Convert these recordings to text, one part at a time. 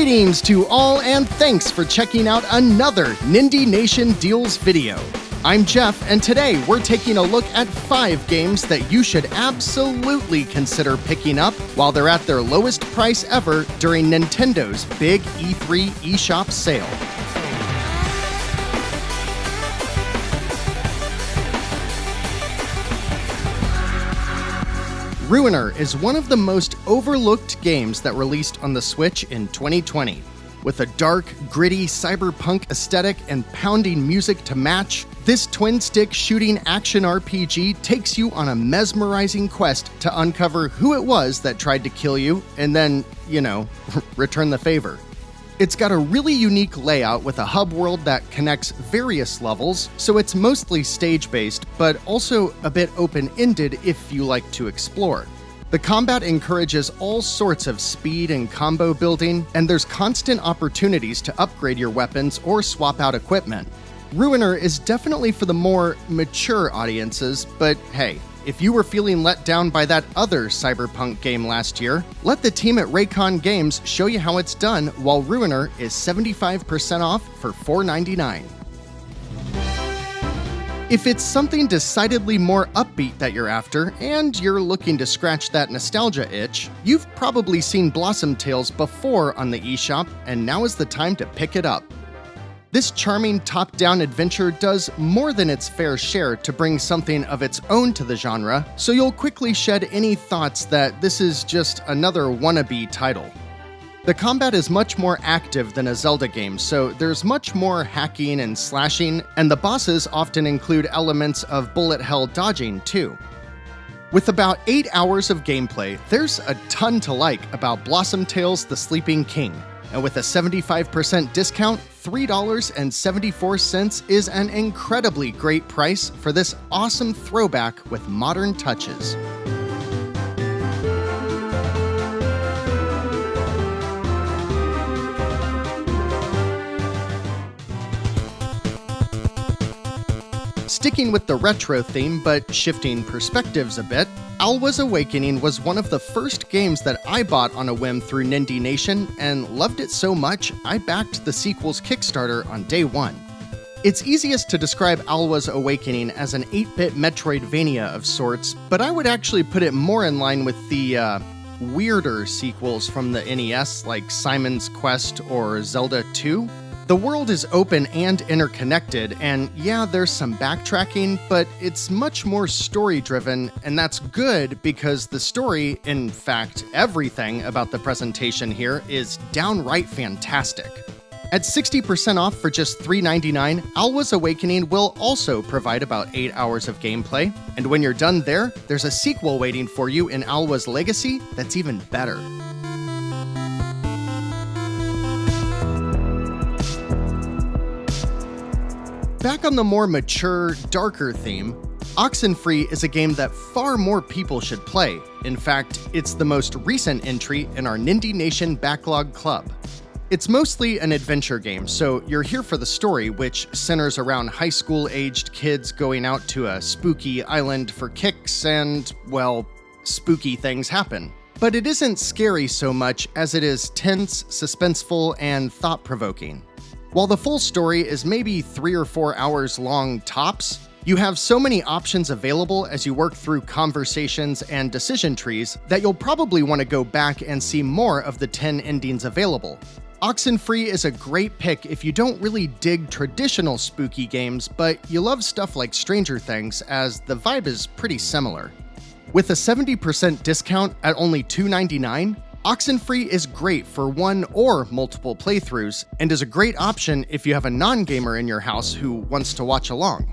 Greetings to all, and thanks for checking out another Nindie Nation Deals video. I'm Jeff, and today we're taking a look at 5 games that you should absolutely consider picking up while they're at their lowest price ever during Nintendo's big E3 eShop sale. Ruiner is one of the most overlooked games that released on the Switch in 2020. With a dark, gritty cyberpunk aesthetic and pounding music to match, this twin-stick shooting action RPG takes you on a mesmerizing quest to uncover who it was that tried to kill you and then, return the favor. It's got a really unique layout with a hub world that connects various levels, so it's mostly stage-based, but also a bit open-ended if you like to explore. The combat encourages all sorts of speed and combo building, and there's constant opportunities to upgrade your weapons or swap out equipment. Ruiner is definitely for the more mature audiences, but hey, if you were feeling let down by that other cyberpunk game last year, let the team at Raycon Games show you how it's done while Ruiner is 75% off for $4.99. If it's something decidedly more upbeat that you're after, and you're looking to scratch that nostalgia itch, you've probably seen Blossom Tales before on the eShop, and now is the time to pick it up. This charming top-down adventure does more than its fair share to bring something of its own to the genre, so you'll quickly shed any thoughts that this is just another wannabe title. The combat is much more active than a Zelda game, so there's much more hacking and slashing, and the bosses often include elements of bullet hell dodging too. With about 8 hours of gameplay, there's a ton to like about Blossom Tales: The Sleeping King, and with a 75% discount, $3.74 is an incredibly great price for this awesome throwback with modern touches. Sticking with the retro theme, but shifting perspectives a bit, Alwas Awakening was one of the first games that I bought on a whim through Nindie Nation, and loved it so much I backed the sequel's Kickstarter on day one. It's easiest to describe Alwas Awakening as an 8-bit Metroidvania of sorts, but I would actually put it more in line with the, weirder sequels from the NES like Simon's Quest or Zelda 2. The world is open and interconnected, and yeah, there's some backtracking, but it's much more story-driven, and that's good because the story, in fact, everything about the presentation here, is downright fantastic. At 60% off for just $3.99, Alwas Awakening will also provide about 8 hours of gameplay, and when you're done there, there's a sequel waiting for you in Alwas Legacy that's even better. Back on the more mature, darker theme, Oxenfree is a game that far more people should play. In fact, it's the most recent entry in our Nindie Nation Backlog Club. It's mostly an adventure game, so you're here for the story, which centers around high school-aged kids going out to a spooky island for kicks and, well, spooky things happen. But it isn't scary so much as it is tense, suspenseful, and thought-provoking. While the full story is maybe 3 or 4 hours long tops, you have so many options available as you work through conversations and decision trees that you'll probably want to go back and see more of the 10 endings available. Oxenfree is a great pick if you don't really dig traditional spooky games, but you love stuff like Stranger Things, as the vibe is pretty similar. With a 70% discount at only $2.99, Oxenfree is great for one or multiple playthroughs, and is a great option if you have a non-gamer in your house who wants to watch along.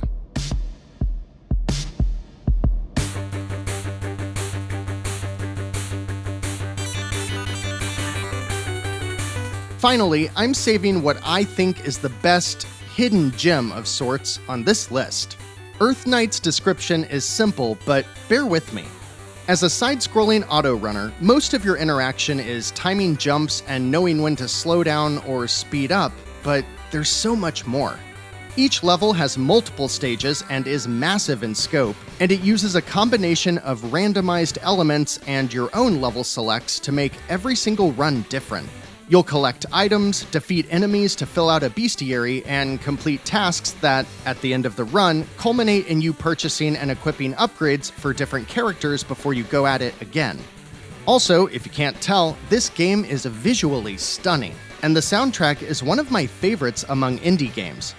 Finally, I'm saving what I think is the best hidden gem of sorts on this list. Earth Knight's description is simple, but bear with me. As a side-scrolling auto-runner, most of your interaction is timing jumps and knowing when to slow down or speed up, but there's so much more. Each level has multiple stages and is massive in scope, and it uses a combination of randomized elements and your own level selects to make every single run different. You'll collect items, defeat enemies to fill out a bestiary, and complete tasks that, at the end of the run, culminate in you purchasing and equipping upgrades for different characters before you go at it again. Also, if you can't tell, this game is visually stunning, and the soundtrack is one of my favorites among indie games.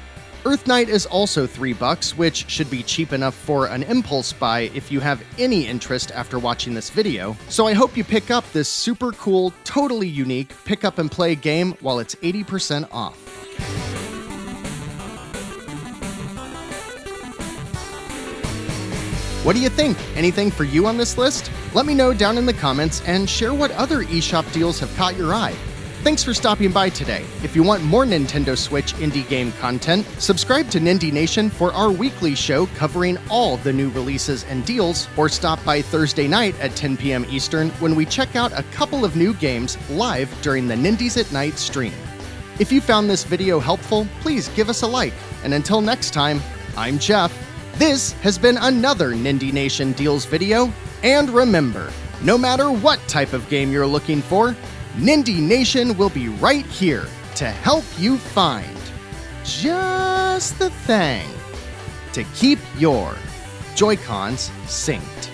Earth Night is also $3, which should be cheap enough for an impulse buy if you have any interest after watching this video, so I hope you pick up this super cool, totally unique pick-up-and-play game while it's 80% off. What do you think? Anything for you on this list? Let me know down in the comments and share what other eShop deals have caught your eye. Thanks for stopping by today. If you want more Nintendo Switch indie game content, subscribe to Nindie Nation for our weekly show covering all the new releases and deals, or stop by Thursday night at 10 p.m. Eastern when we check out a couple of new games live during the Nindies at Night stream. If you found this video helpful, please give us a like. And until next time, I'm Jeff. This has been another Nindie Nation Deals video. And remember, no matter what type of game you're looking for, Nindie Nation will be right here to help you find just the thing to keep your Joy-Cons synced.